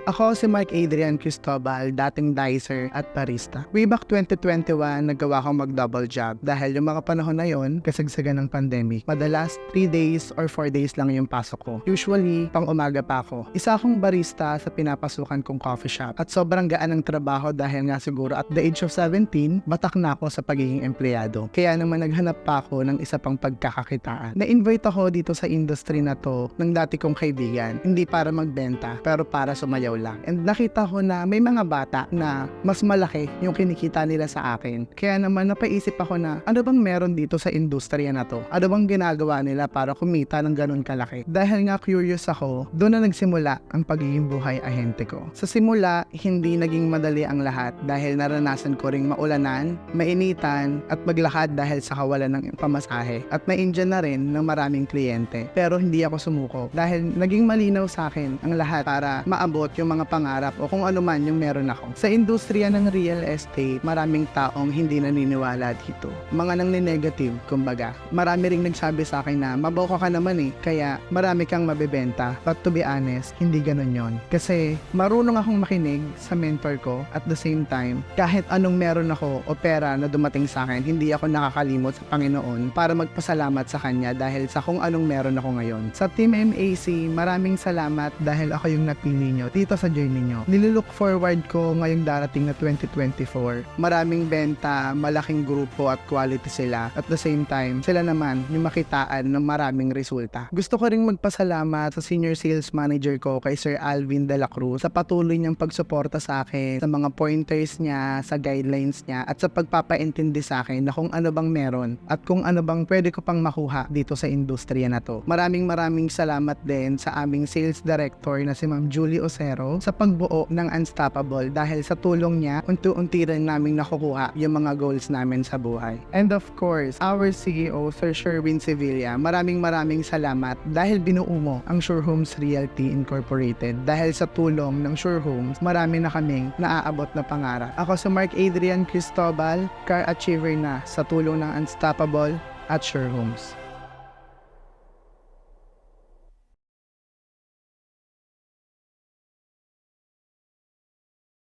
Ako si Mark Adrian Cristobal, dating dicer at barista. Way back 2021, nagawa akong mag-double job dahil yung mga panahon na yon, kasagsagan ng pandemic. Madalas, 3 days or 4 days lang yung pasok ko. Usually, pang umaga pa ako. Isa akong barista sa pinapasukan kong coffee shop at sobrang gaan ng trabaho dahil nga siguro at the age of 17, batak na ako sa pagiging empleyado. Kaya naman naghanap pa ako ng isa pang pagkakakitaan. Na-invite ako dito sa industry na to ng dati kong kaibigan. Hindi para magbenta, pero para sumayaw lang. And nakita ko na may mga bata na mas malaki yung kinikita nila sa akin. Kaya naman napaisip ako na ano bang meron dito sa industriya na to? Ano bang ginagawa nila para kumita ng ganun kalaki? Dahil nga curious ako, doon na nagsimula ang pagiging buhay ahente ko. Sa simula, hindi naging madali ang lahat dahil naranasan ko ring maulanan, mainitan at maglakad dahil sa kawalan ng pamasahe at ma-injure na rin ng maraming kliyente. Pero hindi ako sumuko dahil naging malinaw sa akin ang lahat para maabot yung mga pangarap o kung ano man yung meron ako. Sa industriya ng real estate, maraming taong hindi naniniwala dito. Mga nang negative, kumbaga. Marami ring nagsabi sa akin na maboka ka naman kaya marami kang mabebenta. But to be honest, hindi ganun yon. Kasi marunong akong makinig sa mentor ko at the same time, kahit anong meron ako o pera na dumating sa akin, hindi ako nakakalimot sa Panginoon para magpasalamat sa Kanya dahil sa kung anong meron ako ngayon. Sa Team MAC, maraming salamat dahil ako yung napili nyo dito sa journey nyo. Nililook forward ko ngayong darating na 2024. Maraming benta, malaking grupo at quality sila. At the same time, sila naman yung makitaan ng maraming resulta. Gusto ko ring magpasalamat sa senior sales manager ko kay Sir Alvin de la Cruz sa patuloy niyang pagsuporta sa akin, sa mga pointers niya, sa guidelines niya, at sa pagpapaintindi sa akin na kung ano bang meron at kung ano bang pwede ko pang makuha dito sa industriya na to. Maraming salamat din sa aming sales director na si Ma'am Julie Ocero sa pagbuo ng Unstoppable dahil sa tulong niya, unti-unti rin naming nakukuha yung mga goals namin sa buhay. And of course, our CEO, Sir Sherwin Sevilla, maraming salamat dahil binuo mo ang Sure Homes Realty Incorporated. Dahil sa tulong ng Sure Homes, marami na kaming naaabot na pangarap. Ako si Mark Adrian Cristobal, car achiever na sa tulong ng Unstoppable at Sure Homes.